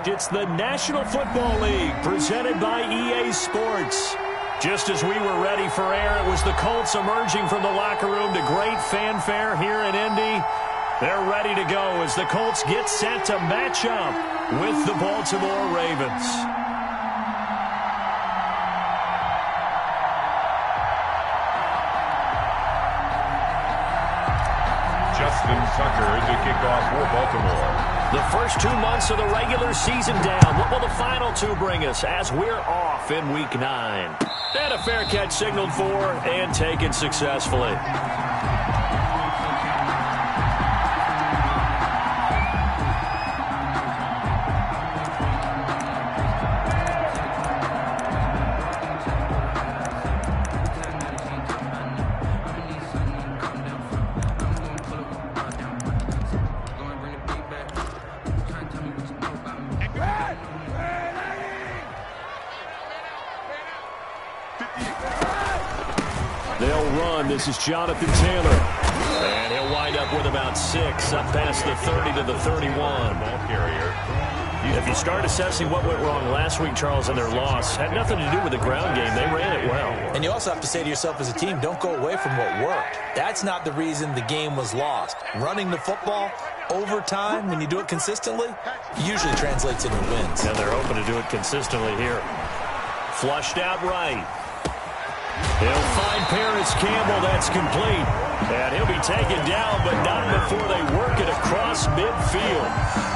It's the National Football League presented by EA Sports. Just as we were ready for air, it was the Colts emerging from the locker room to great fanfare here in Indy. They're ready to go as the Colts get set to match up with the Baltimore Ravens. Justin Tucker to kick off for Baltimore. The first 2 months of the regular season down. What will the final two bring us as we're off in Week 9? And a fair catch signaled for and taken successfully. They'll run. This is Jonathan Taylor. And he'll wind up with about 6, up past the 30 to the 31. Ball carrier. If you start assessing what went wrong last week, Charles, in their loss, had nothing to do with the ground game. They ran it well. And you also have to say to yourself as a team, don't go away from what worked. That's not the reason the game was lost. Running the football over time, when you do it consistently, usually translates into wins. And they're hoping to do it consistently here. Flushed out right. He'll find Paris Campbell. That's complete. And he'll be taken down, but not before they work it across midfield.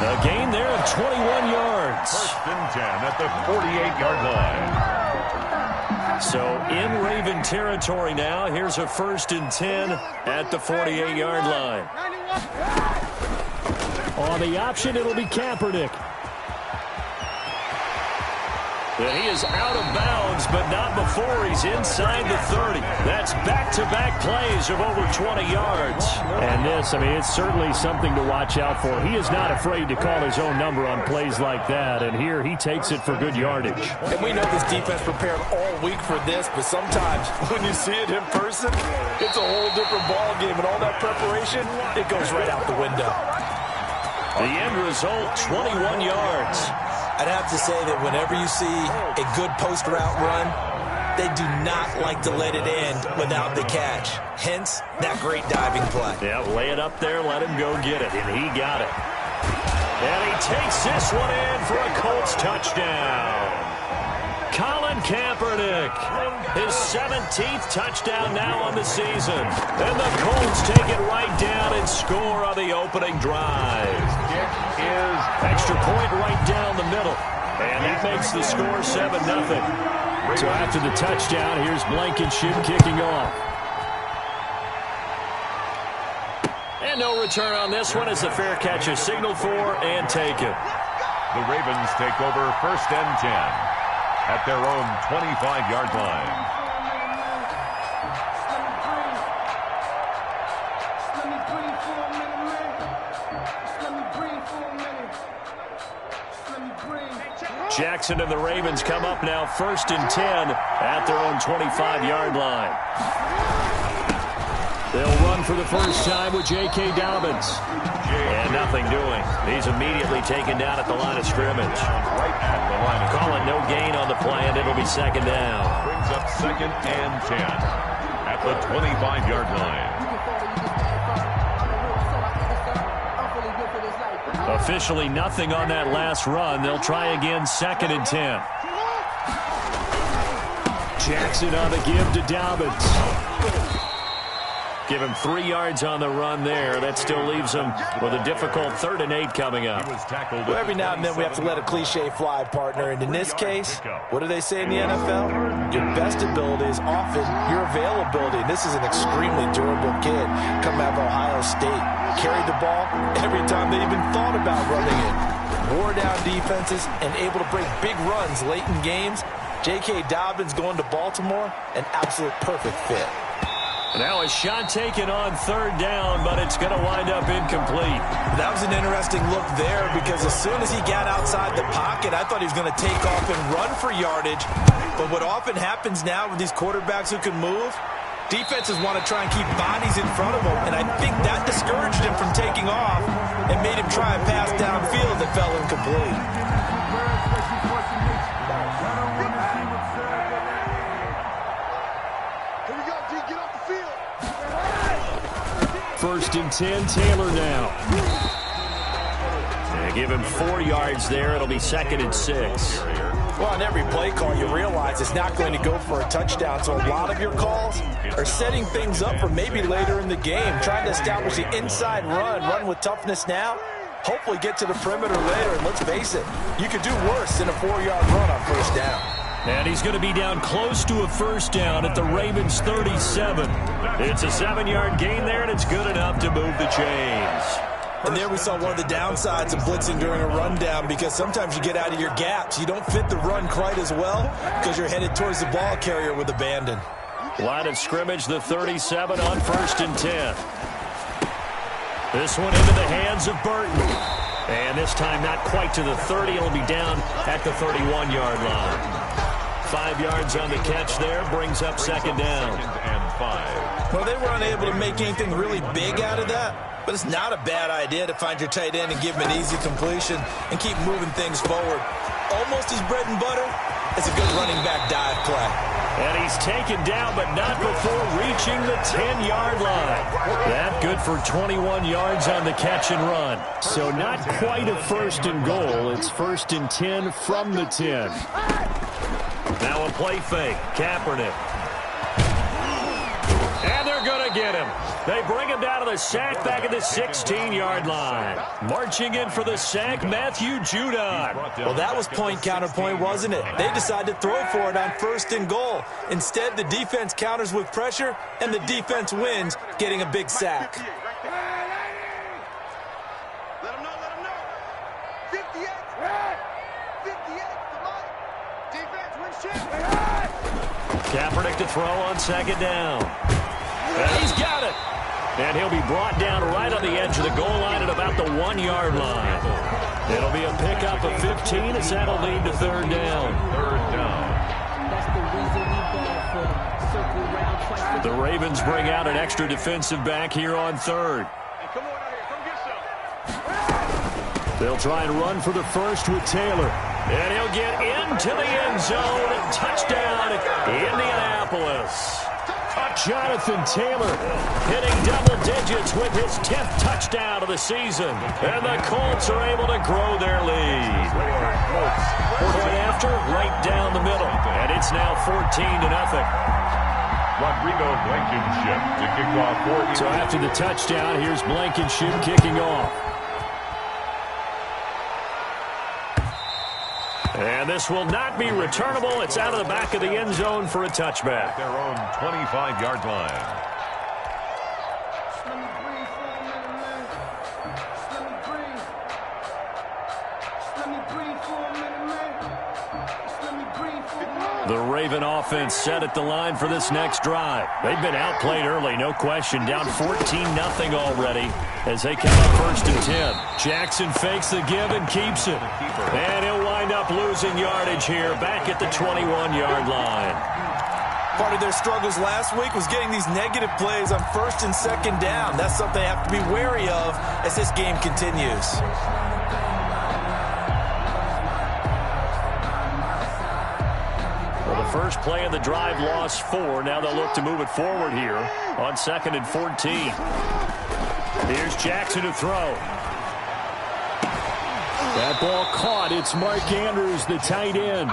A gain there of 21 yards. First and 10 at the 48-yard line. So in Raven territory now. Here's a 1st and 10 at the 48-yard line. On the option, it'll be Kaepernick. And he is out of bounds, but not before he's inside the 30. That's back-to-back plays of over 20 yards. And this, it's certainly something to watch out for. He is not afraid to call his own number on plays like that. And here he takes it for good yardage. And we know this defense prepared all week for this, but sometimes when you see it in person, it's a whole different ball game. And all that preparation, it goes right out the window. The end result, 21 yards. I'd have to say that whenever you see a good post route run, they do not like to let it end without the catch. Hence, that great diving play. Yeah, lay it up there, let him go get it, and he got it. And he takes this one in for a Colts touchdown. Colin Kaepernick, his 17th touchdown now on the season. And the Colts take it right down and score on the opening drive. Is extra point right down the middle. And that makes the score 7-0. So after the touchdown, here's Blankenship kicking off. And no return on this one as the fair catch is signaled for and taken. The Ravens take over 1st and 10 at their own 25-yard line. Jackson and the Ravens come up now 1st and 10 at their own 25-yard line. They'll run for the first time with J.K. Dobbins. And nothing doing. He's immediately taken down at the line of scrimmage. Right at the line of Call it no gain on the play, and it'll be 2nd down. Brings up 2nd and 10 at the 25-yard line. Officially nothing on that last run. They'll try again 2nd and 10. Jackson on the give to Dobbins. Give him 3 yards on the run there. That still leaves him with a difficult 3rd and 8 coming up. Well, every now and then we have to let a cliche fly, partner. And in this case, what do they say in the NFL? Your best ability is often your availability. And this is an extremely durable kid coming out of Ohio State. Carried the ball every time they even thought about running it. Wore down defenses and able to break big runs late in games. J.K. Dobbins going to Baltimore, an absolute perfect fit. Now a shot taken on 3rd down, but it's going to wind up incomplete. That was an interesting look there because as soon as he got outside the pocket, I thought he was going to take off and run for yardage. But what often happens now with these quarterbacks who can move, defenses want to try and keep bodies in front of him, and I think that discouraged him from taking off and made him try a pass downfield that fell incomplete. First and 10, Taylor now. They give him 4 yards there. It'll be 2nd and 6. Well, on every play call, you realize it's not going to go for a touchdown. So a lot of your calls are setting things up for maybe later in the game, trying to establish the inside run with toughness now, hopefully get to the perimeter later. And let's face it, you could do worse than a 4-yard run on first down. And he's going to be down close to a first down at the Ravens' 37. It's a 7-yard gain there, and it's good enough to move the chains. And there we saw one of the downsides of blitzing during a rundown, because sometimes you get out of your gaps. You don't fit the run quite as well because you're headed towards the ball carrier with abandon. Line of scrimmage, the 37 on 1st and 10. This one into the hands of Burton. And this time not quite to the 30. It'll be down at the 31-yard line. 5 yards on the catch there, brings up 2nd down. 2nd and 5. Well, they were unable to make anything really big out of that, but it's not a bad idea to find your tight end and give him an easy completion and keep moving things forward. Almost his bread and butter. It's a good running back dive play. And he's taken down, but not before reaching the 10-yard line. That good for 21 yards on the catch and run. So not quite a 1st and goal. It's 1st and 10 from the 10. Now a play fake. Kaepernick. And they're going to get him. They bring him down to the sack back at the 16-yard line. Marching in for the sack, Matthew Judon. Well, that was point counterpoint, wasn't it? They decided to throw for it on 1st and goal. Instead, the defense counters with pressure, and the defense wins, getting a big sack. Let him know. 58. 58. Come on. Defense wins shit. Kaepernick to throw on 2nd down. And he's got it. And he'll be brought down right on the edge of the goal line at about the 1-yard line. It'll be a pickup of 15 as that'll lead to 3rd down. 3rd down. The Ravens bring out an extra defensive back here on 3rd. Come on out here. Come get some. They'll try and run for the first with Taylor. And he'll get into the end zone. Touchdown, Indianapolis. Jonathan Taylor hitting double digits with his 10th touchdown of the season. And the Colts are able to grow their lead. Point after, right down the middle. And it's now 14-0. Rodrigo Blankenship to kick off for. So after the touchdown, here's Blankenship kicking off. And this will not be returnable. It's out of the back of the end zone for a touchback. Their own 25-yard line. The Raven offense set at the line for this next drive. They've been outplayed early, no question. Down 14-0 already as they come up 1st and 10. Jackson fakes the give and keeps it. And he'll wind up losing yardage here back at the 21-yard line. Part of their struggles last week was getting these negative plays on 1st and 2nd down. That's something they have to be wary of as this game continues. First play of the drive lost 4. Now they'll look to move it forward here on 2nd and 14. Here's Jackson to throw. That ball caught. It's Mark Andrews, the tight end.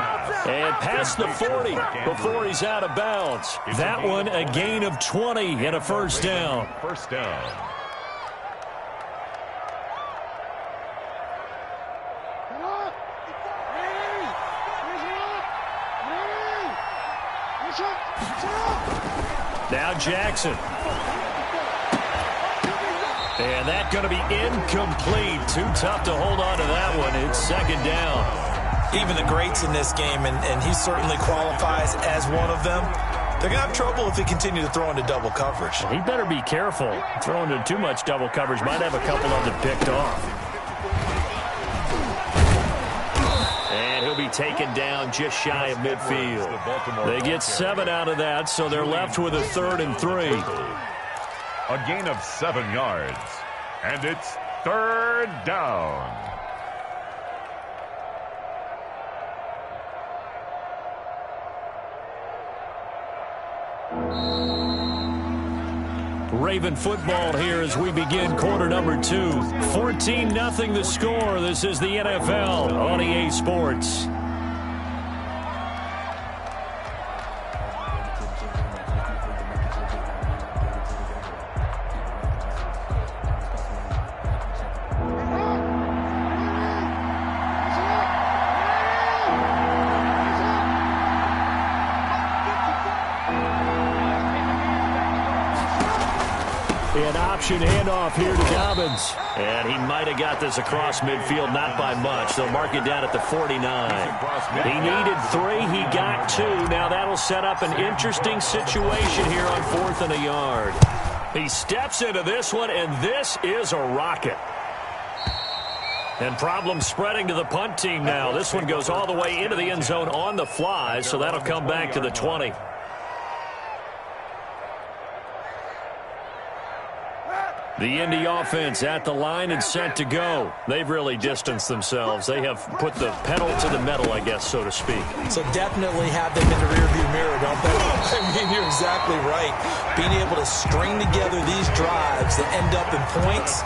And past the 40 before he's out of bounds. That one a gain of 20 and a 1st down. 1st down. Now Jackson. And that's going to be incomplete. Too tough to hold on to that one. It's 2nd down. Even the greats in this game, and he certainly qualifies as one of them, they're going to have trouble if they continue to throw into double coverage. He better be careful. Throwing into too much double coverage might have a couple of them picked off. And he'll be taken down just shy of midfield. They get 7 out of that, so they're left with a 3rd and 3. A gain of 7 yards. And it's 3rd down. Raven football here as we begin quarter number 2. 14-0 the score. This is the NFL on EA Sports. An option handoff here to Dobbins. And he might have got this across midfield, not by much. They'll mark it down at the 49. He needed 3. He got 2. Now that'll set up an interesting situation here on 4th and a yard. He steps into this one, and this is a rocket. And problems spreading to the punt team now. This one goes all the way into the end zone on the fly, so that'll come back to the 20. The Indy offense at the line and set to go. They've really distanced themselves. They have put the pedal to the metal, I guess, so to speak. So definitely have them in the rearview mirror, don't they? I mean, you're exactly right. Being able to string together these drives that end up in points,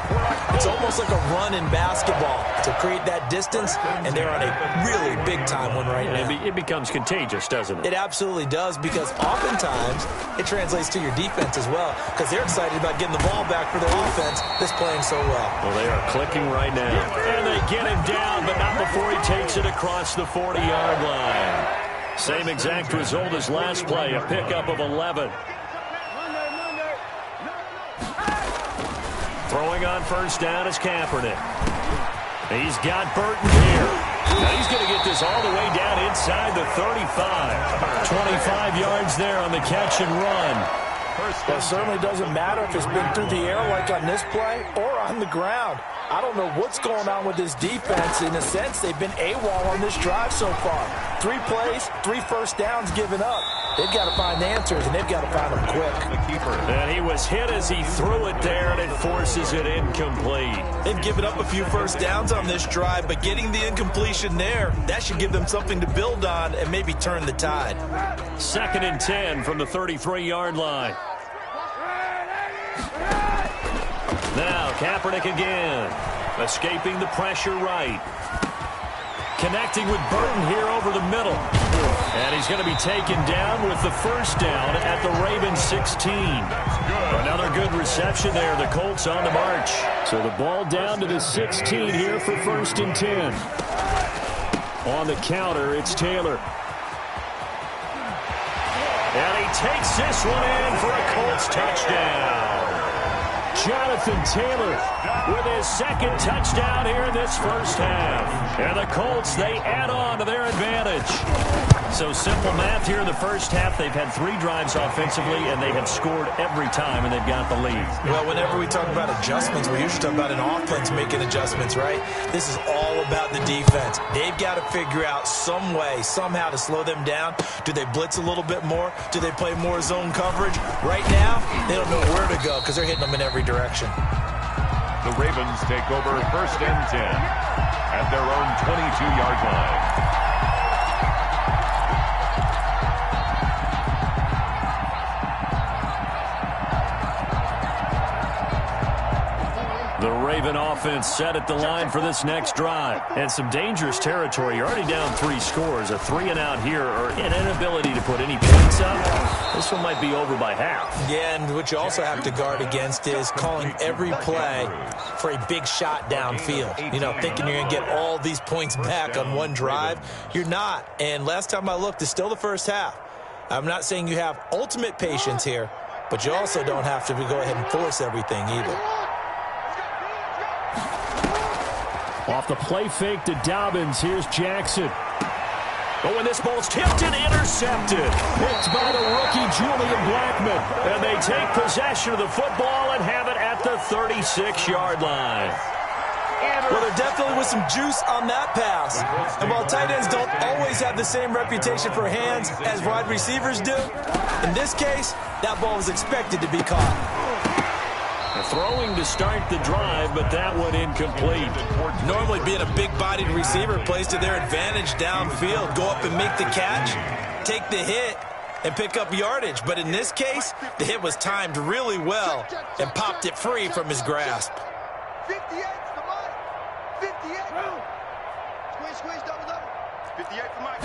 it's almost like a run in basketball to create that distance, and they're on a really big-time one right now. It becomes contagious, doesn't it? It absolutely does, because oftentimes it translates to your defense as well, because they're excited about getting the ball back for their offense that's playing so well. Well, they are clicking right now. And they get him down, but not before he takes it across the 40-yard line. Same exact result as last play, a pickup of 11. Throwing on first down is Kaepernick. He's got Burton here. Now he's going to get this all the way down inside the 35. 25 yards there on the catch and run. It certainly doesn't matter if it's been through the air like on this play or on the ground. I don't know what's going on with this defense. In a sense, they've been AWOL on this drive so far. 3 plays, 3 first downs given up. They've got to find answers, and they've got to find them quick. And he was hit as he threw it there, and it forces it incomplete. They've given up a few first downs on this drive, but getting the incompletion there, that should give them something to build on and maybe turn the tide. 2nd and 10 from the 33-yard line. Now Kaepernick again, escaping the pressure right. Connecting with Burton here over the middle. And he's going to be taken down with the first down at the Ravens 16. Another good reception there. The Colts on the march. So the ball down to the 16 here for 1st and 10. On the counter, it's Taylor. And he takes this one in for a Colts touchdown. Jonathan Taylor with his 2nd touchdown here in this first half. And the Colts, they add on to their advantage. So simple math here in the first half. They've had 3 drives offensively, and they have scored every time, and they've got the lead. Well, whenever we talk about adjustments, we usually talk about an offense making adjustments, right? This is all about the defense. They've got to figure out some way, somehow to slow them down. Do they blitz a little bit more? Do they play more zone coverage? Right now, they don't know where to go because they're hitting them in every direction. The Ravens take over 1st and 10 at their own 22-yard line. The Raven offense set at the line for this next drive. And some dangerous territory. You're already down 3 scores. A 3-and-out here, or an inability to put any points up. This one might be over by half. Yeah, and what you also have to guard against is calling every play for a big shot downfield. You know, thinking you're going to get all these points back on one drive. You're not. And last time I looked, it's still the first half. I'm not saying you have ultimate patience here, but you also don't have to go ahead and force everything either. Off the play fake to Dobbins, here's Jackson. Oh, and this ball's tipped and intercepted. Picked by the rookie Julian Blackmon. And they take possession of the football and have it at the 36-yard line. Well, there definitely was some juice on that pass. And while tight ends don't always have the same reputation for hands as wide receivers do, in this case, that ball was expected to be caught. Throwing to start the drive, but that one incomplete. Normally being a big-bodied receiver plays to their advantage downfield. Go up and make the catch, take the hit, and pick up yardage. But in this case, the hit was timed really well and popped it free from his grasp. 58 for Mike. 58. Squeeze, double. 58 for Mike.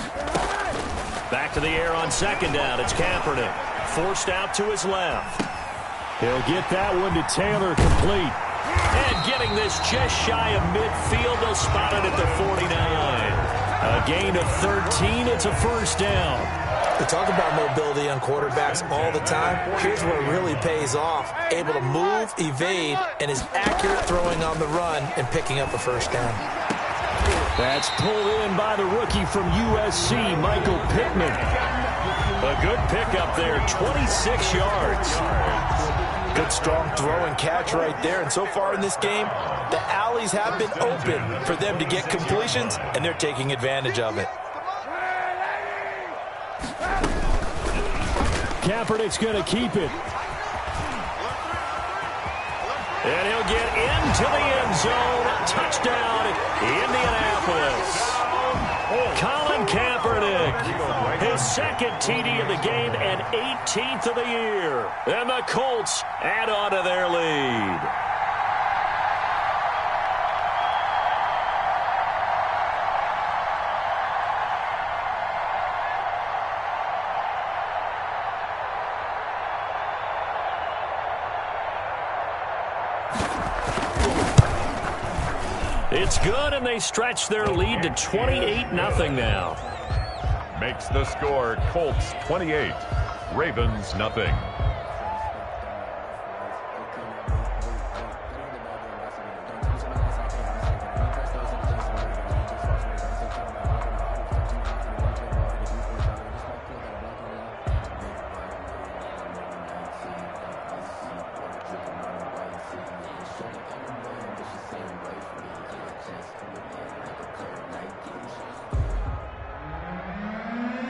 Back to the air on second down. It's Kaepernick. Forced out to his left. He'll get that one to Taylor, complete. And getting this just shy of midfield, they'll spot it at the 49. A gain of 13. It's a first down. We talk about mobility on quarterbacks all the time. Here's where it really pays off. Able to move, evade, and is accurate throwing on the run and picking up a first down. That's pulled in by the rookie from USC, Michael Pittman. A good pickup there, 26 yards. Good strong throw and catch right there. And so far in this game, the alleys have been open for them to get completions, and they're taking advantage of it. Kaepernick's going to keep it. And he'll get into the end zone. Touchdown, Indianapolis. Colin Kaepernick, his second TD of the game and 18th of the year. And the Colts add on to their lead. It's good, and they stretch their lead to 28-0 now. Makes the score Colts 28, Ravens nothing.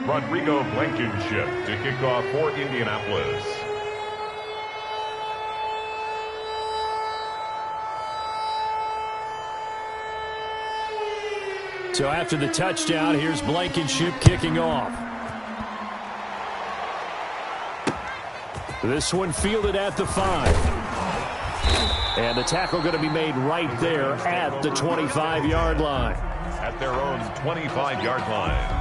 Rodrigo Blankenship to kick off for Indianapolis. So after the touchdown, here's Blankenship kicking off. This one fielded at the 5. And the tackle going to be made right there at the 25-yard line. At their own 25-yard line.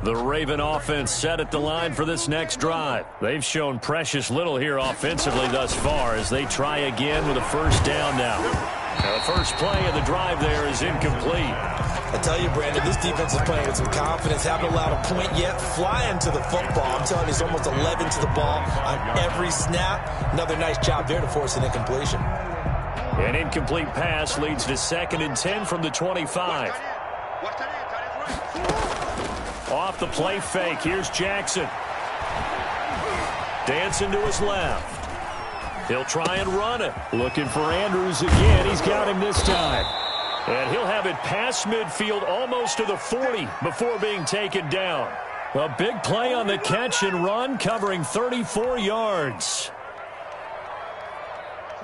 The Raven offense set at the line for this next drive. They've shown precious little here offensively thus far as they try again with a first down now. The first play of the drive there is incomplete. I tell you, Brandon, this defense is playing with some confidence. Haven't allowed a point yet. Flying to the football. I'm telling you, it's almost 11 to the ball on every snap. Another nice job there to force an incompletion. An incomplete pass leads to 2nd and 10 from the 25. Off the play fake, here's Jackson. Dancing to his left. He'll try and run it. Looking for Andrews again. He's got him this time. And he'll have it past midfield almost to the 40 before being taken down. A big play on the catch and run, covering 34 yards.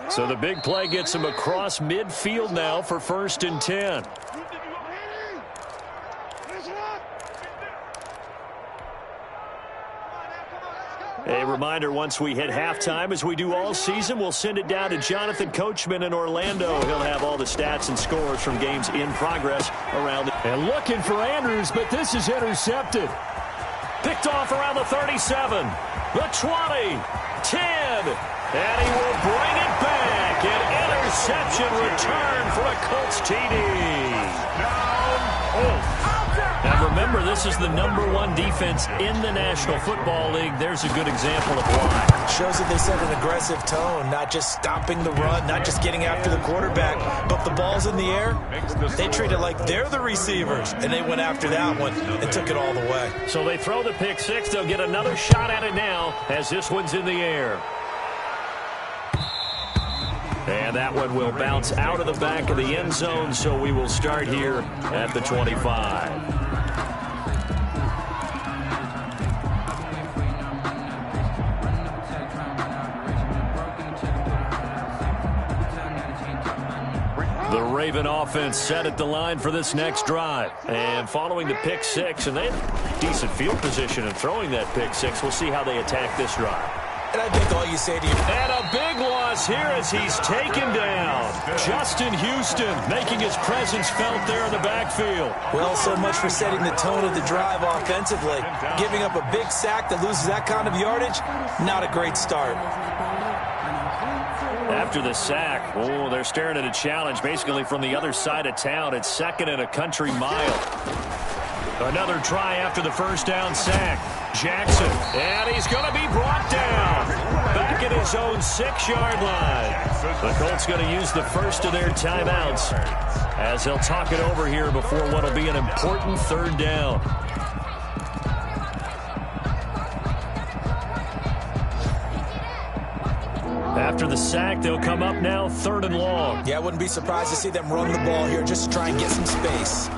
So the big play gets him across midfield now for 1st and 10. A reminder, once we hit halftime, as we do all season, we'll send it down to Jonathan Coachman in Orlando. He'll have all the stats and scores from games in progress around the... And looking for Andrews, but this is intercepted. Picked off around the 37, the 20, 10, and he will bring it back. An interception return for a Colts TD. Down, Colts. Now remember, this is the #1 defense in the National Football League. There's a good example of why. Shows that they set an aggressive tone, not just stopping the run, not just getting after the quarterback, but the ball's in the air. They treat it like they're the receivers, and they went after that one and took it all the way. So they throw the pick six. They'll get another shot at it now as this one's in the air. And that one will bounce out of the back of the end zone, so we will start here at the 25. The Raven offense set at the line for this next drive. And following the pick six, and they have decent field position in throwing that pick six. We'll see how they attack this drive. And I think all you say to you... And a big loss here as he's taken down. Justin Houston making his presence felt there in the backfield. Well, so much for setting the tone of the drive offensively. Giving up a big sack that loses that kind of yardage, not a great start. After the sack, oh, they're staring at a challenge basically from the other side of town. It's 2nd and a country mile. Another try after the first down sack. Jackson, and he's going to be brought down. Back at his own 6-yard line. The Colts going to use the first of their timeouts as they'll talk it over here before what will be an important 3rd down. After the sack, they'll come up now 3rd and long. Yeah, I wouldn't be surprised to see them run the ball here just to try and get some space.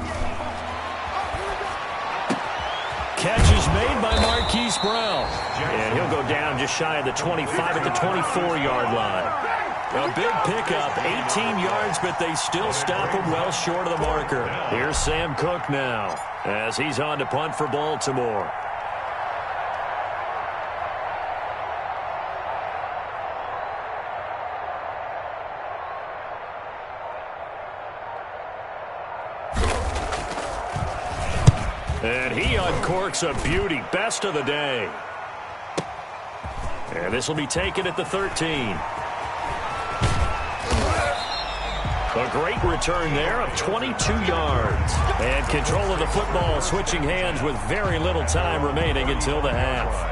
Catch is made by Marquise Brown. And he'll go down just shy of the 25 at the 24-yard line. A big pickup, 18 yards, but they still stop him well short of the marker. Here's Sam Cook now as he's on to punt for Baltimore. And he uncorks a beauty. Best of the day. And this will be taken at the 13. A great return there of 22 yards. And control of the football, switching hands with very little time remaining until the half.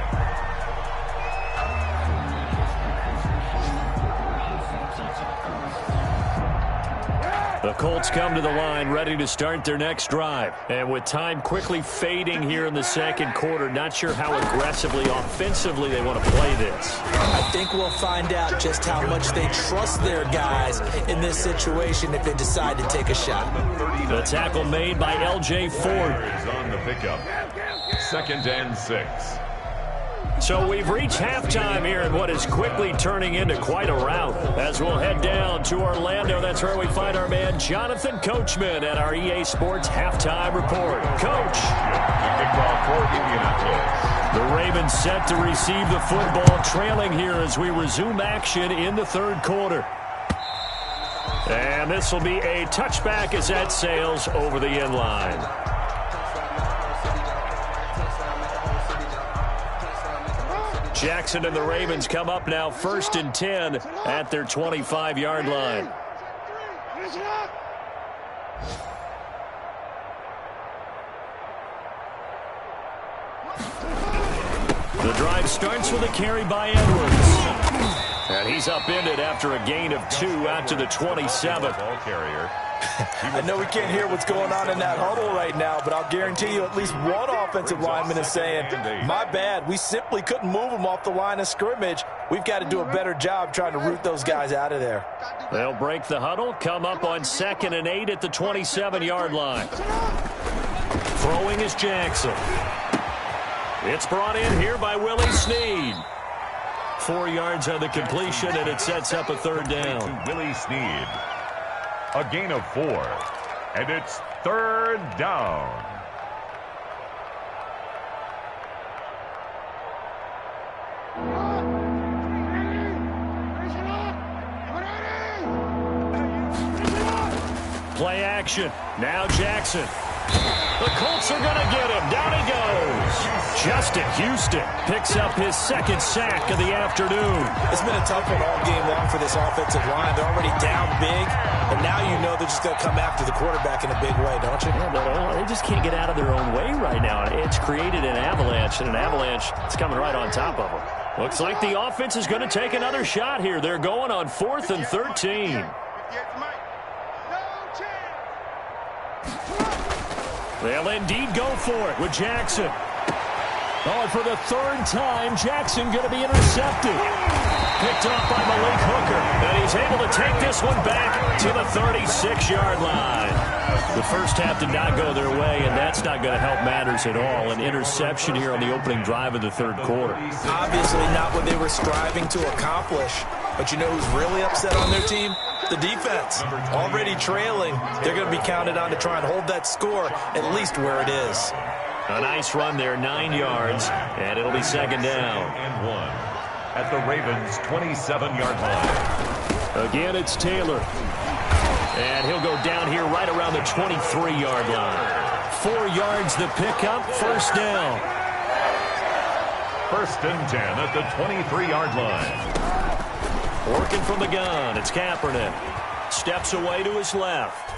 The Colts come to the line ready to start their next drive. And with time quickly fading here in the 2nd quarter, not sure how aggressively, offensively they want to play this. I think we'll find out just how much they trust their guys in this situation if they decide to take a shot. The tackle made by L.J. Ford. Is on the pickup. 2nd and 6. So we've reached halftime here in what is quickly turning into quite a rout. As we'll head down to Orlando, that's where we find our man Jonathan Coachman at our EA Sports Halftime Report. Coach. Kickoff for Indianapolis. The Ravens set to receive the football, trailing here as we resume action in the 3rd quarter. And this will be a touchback as that sails over the end line. Jackson and the Ravens come up now 1st and 10 at their 25-yard line. The drive starts with a carry by Edwards. And he's upended after a gain of 2 out to the 27. Ball carrier. I know we can't hear what's going on in that huddle right now, but I'll guarantee you at least one offensive lineman is saying, my bad, we simply couldn't move them off the line of scrimmage. We've got to do a better job trying to root those guys out of there. They'll break the huddle, come up on 2nd and 8 at the 27-yard line. Throwing is Jackson. It's brought in here by Willie Snead. 4 yards on the completion, and it sets up a 3rd down. To Willie Snead. A gain of 4. And it's 3rd down. Play action. Now Jackson. The Colts are going to get him. Down he goes. Justin Houston picks up his second sack of the afternoon. It's been a tough one all game long for this offensive line. They're already down big, and now you know they're just going to come after the quarterback in a big way, don't you? Yeah, but they just can't get out of their own way right now. It's created an avalanche, and an avalanche is coming right on top of them. Looks like the offense is going to take another shot here. They're going on 4th and 13. They'll indeed go for it with Jackson. Oh, and for the 3rd time, Jackson going to be intercepted. Picked off by Malik Hooker. And he's able to take this one back to the 36-yard line. The first half did not go their way, and that's not going to help matters at all. An interception here on the opening drive of the 3rd quarter. Obviously not what they were striving to accomplish. But you know who's really upset on their team? The defense. Already trailing. They're going to be counted on to try and hold that score at least where it is. A nice run there, 9 yards, and it'll be 2nd down. And 1 at the Ravens' 27-yard line. Again, it's Taylor. And he'll go down here right around the 23-yard line. 4 yards the pickup, 1st down. 1st and 10 at the 23-yard line. Working from the gun, it's Kaepernick. Steps away to his left.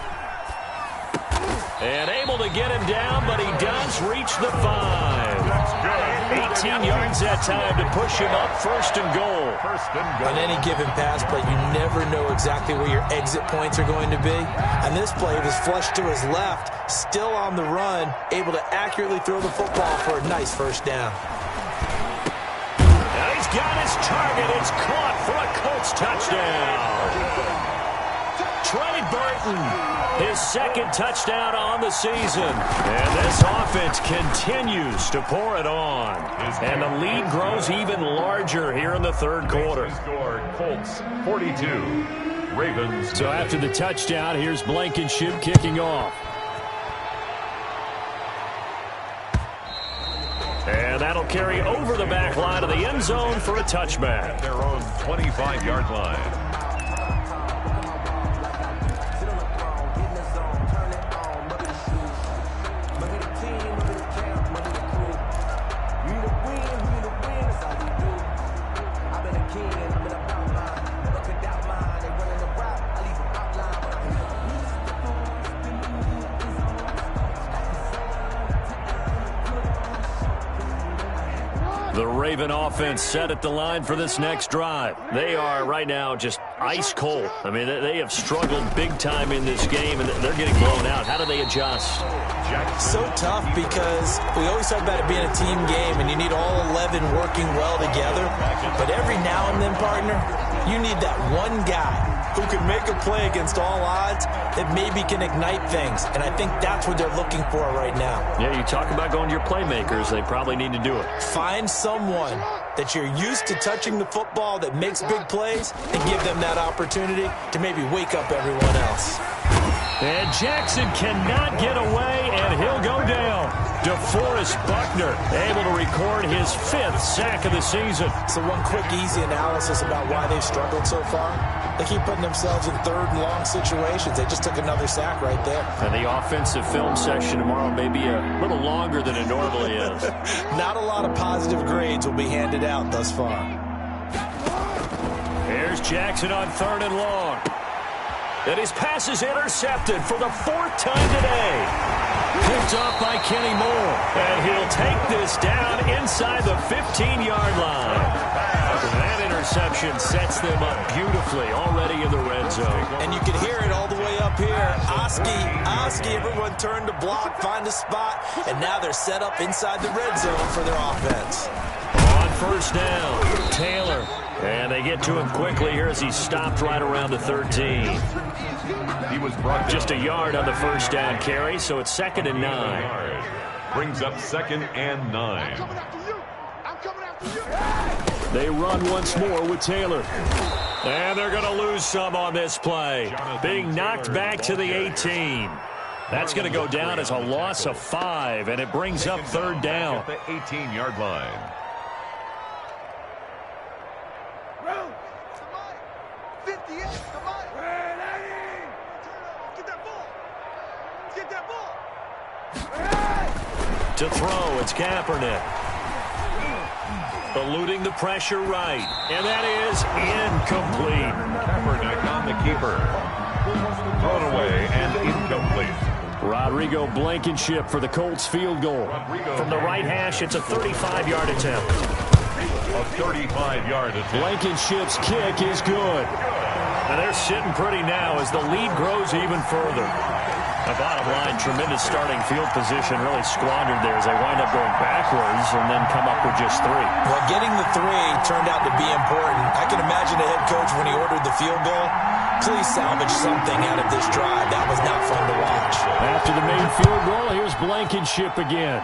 And able to get him down, but he does reach the 5. 18 yards that time to push him up, 1st and goal. On any given pass play, you never know exactly where your exit points are going to be. And this play was flushed to his left, still on the run, able to accurately throw the football for a nice 1st down. Now he's got his target. It's caught for a Colts touchdown. Trey Burton, his 2nd touchdown on the season. And this offense continues to pour it on. And the lead grows even larger here in the 3rd quarter. Colts 42, Ravens. So after the touchdown, here's Blankenship kicking off. And that'll carry over the back line of the end zone for a touchback. At their own 25-yard line. The Raven offense set at the line for this next drive. They are right now just ice cold. I mean, they have struggled big time in this game, and they're getting blown out. How do they adjust? So tough because we always talk about it being a team game, and you need all 11 working well together. But every now and then, partner, you need that one guy who can make a play against all odds that maybe can ignite things. And I think that's what they're looking for right now. Yeah, you talk about going to your playmakers. They probably need to do it. Find someone that you're used to touching the football that makes big plays and give them that opportunity to maybe wake up everyone else. And Jackson cannot get away, and he'll go down. DeForest Buckner able to record his 5th sack of the season. So one quick, easy analysis about why they've struggled so far. They keep putting themselves in 3rd and long situations. They just took another sack right there. And the offensive film session tomorrow may be a little longer than it normally is. Not a lot of positive grades will be handed out thus far. Here's Jackson on 3rd and long. And his pass is intercepted for the 4th time today. Picked off by Kenny Moore. And he'll take this down inside the 15-yard line. That interception sets them up beautifully already in the red zone. And you can hear it all the way up here. Oski, everyone turned to block, find a spot, and now they're set up inside the red zone for their offense. On 1st down, Taylor. And they get to him quickly here as he's stopped right around the 13. He was brought just a yard on the 1st down carry, so it's 2nd and 9. Brings up 2nd and 9. They run once more with Taylor. And they're going to lose some on this play. Being knocked back to the 18. That's going to go down as a loss of 5, and it brings up 3rd down. At the 18-yard line. Get that ball. To throw, it's Kaepernick. Eluding the pressure right. And that is incomplete. Kaepernick on the keeper. Thrown away and incomplete. Rodrigo Blankenship for the Colts field goal. From the right hash, it's a 35-yard attempt. A 35-yard attempt. Blankenship's kick is good. And they're sitting pretty now as the lead grows even further. The bottom line, tremendous starting field position, really squandered there as they wind up going backwards and then come up with just 3. Well, getting the 3 turned out to be important. I can imagine the head coach when he ordered the field goal. Please salvage something out of this drive. That was not fun to watch. After the main field goal, here's Blankenship again.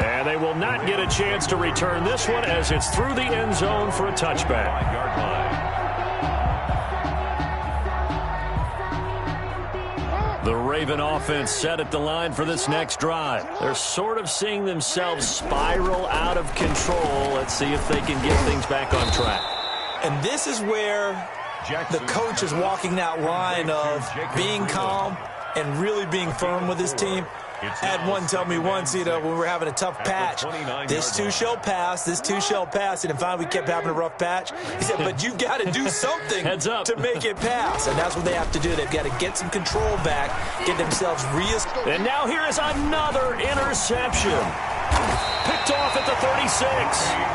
And they will not get a chance to return this one as it's through the end zone for a touchback. 5-yard line. The Raven offense set at the line for this next drive. They're sort of seeing themselves spiral out of control. Let's see if they can get things back on track. And this is where the coach is walking that line of being calm and really being firm with his team. Had one tell me once, when we were having a tough patch, this too shall pass, this too shall pass. And finally we kept having a rough patch. He said, but you've got to do something to make it pass. And that's what they have to do. They've got to get some control back, get themselves And now here is another interception. Picked off at the 36.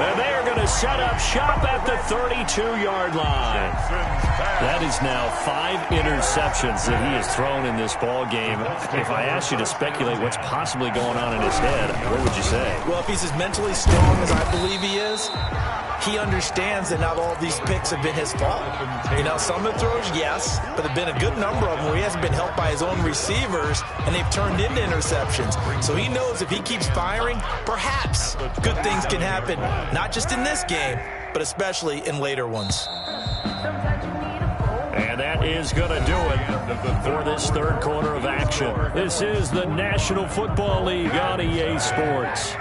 And they are going to set up shop at the 32-yard line. That is now 5 interceptions that he has thrown in this ball game. If I asked you to speculate what's possibly going on in his head, what would you say? Well, if he's as mentally strong as I believe he is, he understands that not all of these picks have been his fault. Some of the throws, yes, but there have been a good number of them where he hasn't been helped by his own receivers, and they've turned into interceptions. So he knows if he keeps firing, perhaps good things can happen, not just in this game, but especially in later ones. And that is going to do it for this third quarter of action. This is the National Football League on EA Sports.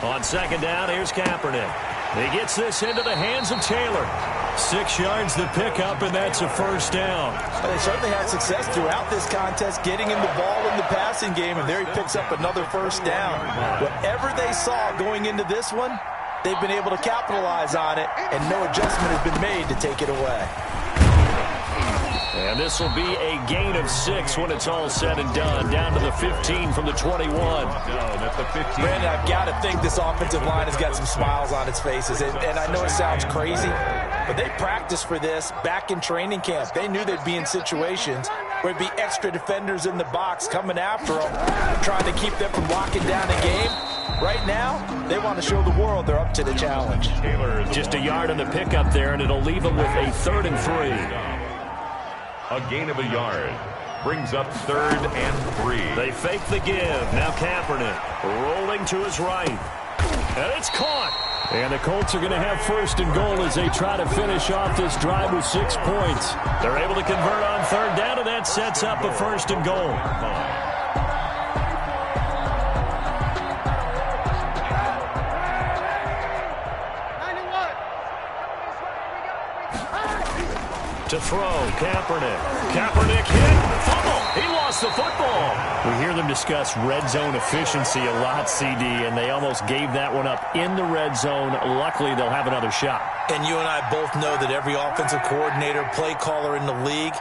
On second down, here's Kaepernick. He gets this into the hands of Taylor. 6 yards the pickup, and that's a first down. Well, they certainly had success throughout this contest getting him the ball in the passing game, and there he picks up another first down. Whatever they saw going into this one, they've been able to capitalize on it, and no adjustment has been made to take it away. And this will be a gain of 6 when it's all said and done. Down to the 15 from the 21. At the 15. Brandon, I've got to think this offensive line has got some smiles on its faces. And I know it sounds crazy, but they practiced for this back in training camp. They knew they'd be in situations where there'd be extra defenders in the box coming after them, trying to keep them from locking down a game. Right now, they want to show the world they're up to the challenge. Just a yard on the pickup there, and it'll leave them with a 3rd and 3. A gain of a yard. Brings up 3rd and 3. They fake the give. Now Kaepernick rolling to his right. And it's caught. And the Colts are going to have 1st and goal as they try to finish off this drive with 6 points. They're able to convert on 3rd down, and that sets up a 1st and goal. To throw, Kaepernick. Kaepernick hit. Fumble. He lost the football. We hear them discuss red zone efficiency a lot, CD, and they almost gave that one up in the red zone. Luckily, they'll have another shot. And you and I both know that every offensive coordinator, play caller in the league,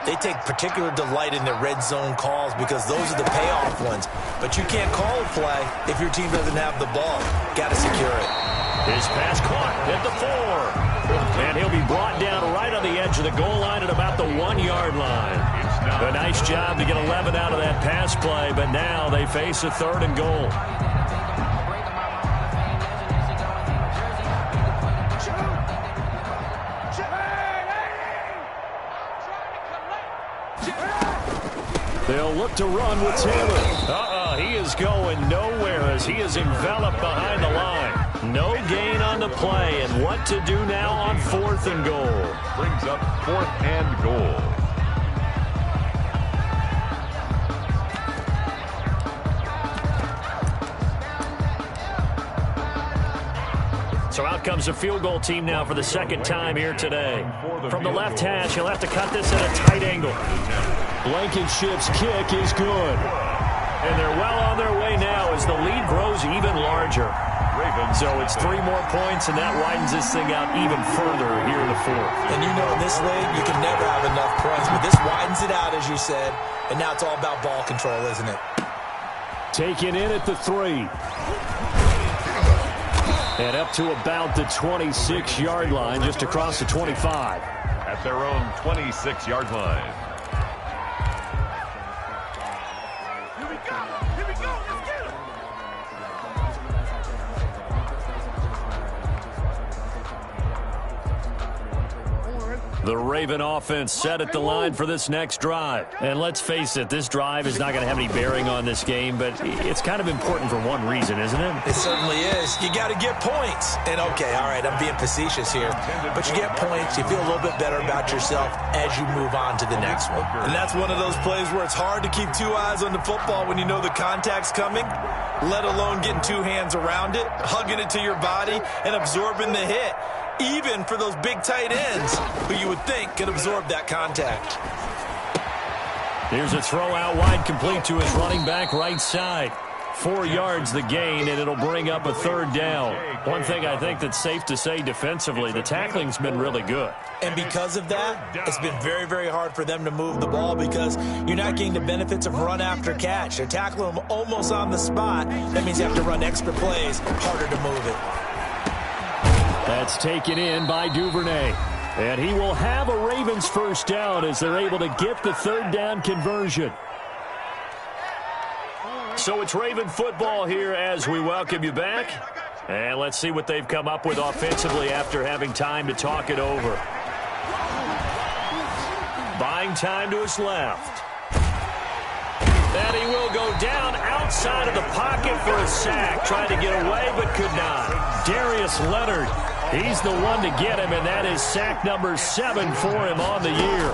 they take particular delight in their red zone calls because those are the payoff ones. But you can't call a play if your team doesn't have the ball. Got to secure it. His pass caught at the 4. And he'll be brought down right on the edge of the goal line at about the 1-yard line. A nice job to get 11 out of that pass play, but now they face a 3rd and goal. They'll look to run with Taylor. He is going nowhere as he is enveloped behind the line. No gain on the play, and what to do now on 4th and goal. Brings up 4th and goal. So out comes the field goal team now for the second time here today. From the left hash, he'll have to cut this at a tight angle. Blankenship's kick is good. And they're well on their way now as the lead grows even larger. So it's 3 more points, and that widens this thing out even further here in the fourth. And you know in this league, you can never have enough points, but this widens it out, as you said, and now it's all about ball control, isn't it? Taken in at the 3. And up to about the 26-yard line, just across the 25. At their own 26-yard line. The Raven offense set at the line for this next drive. And let's face it, this drive is not going to have any bearing on this game, but it's kind of important for one reason, isn't it? It certainly is. You got to get points. And, okay, all right, I'm being facetious here. But you get points, you feel a little bit better about yourself as you move on to the next one. And that's one of those plays where it's hard to keep 2 eyes on the football when you know the contact's coming, let alone getting 2 hands around it, hugging it to your body, and absorbing the hit. Even for those big tight ends who you would think could absorb that contact. Here's a throw out wide, complete to his running back right side. 4 yards the gain, and it'll bring up a 3rd down. One thing I think that's safe to say defensively, the tackling's been really good. And because of that, it's been very, very hard for them to move the ball because you're not getting the benefits of run after catch. They're tackling them almost on the spot. That means you have to run extra plays, harder to move it. That's taken in by Duvernay. And he will have a Ravens first down as they're able to get the 3rd down conversion. So it's Raven football here as we welcome you back. And let's see what they've come up with offensively after having time to talk it over. Buying time to his left. And he will go down outside of the pocket for a sack. Tried to get away but could not. Darius Leonard. He's the one to get him, and that is sack number 7 for him on the year.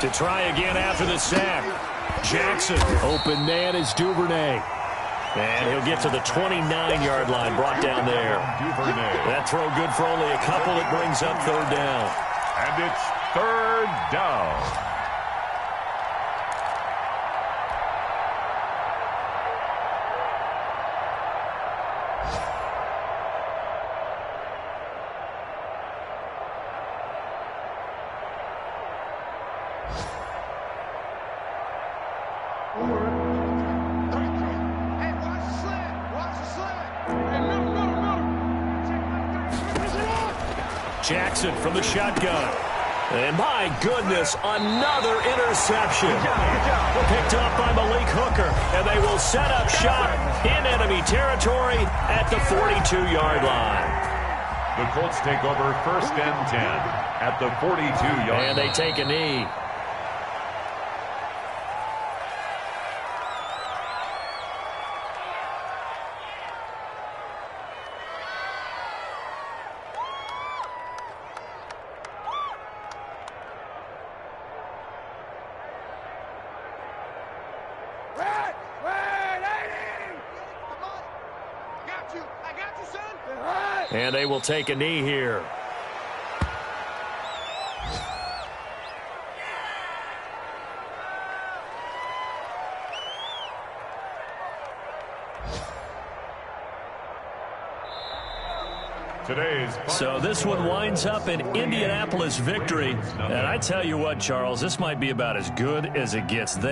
To try again after the sack. Jackson, open man is Duvernay. And he'll get to the 29-yard line, brought down there. That throw good for only a couple. It brings up 3rd down. And it's 3rd down. Jackson from the shotgun. And my goodness, another interception. Picked up by Malik Hooker. And they will set up shop in enemy territory at the 42-yard line. The Colts take over 1st and 10 at the 42-yard line. And they take a knee. And they will take a knee here. So this one winds up an Indianapolis victory. And I tell you what, Charles, this might be about as good as it gets.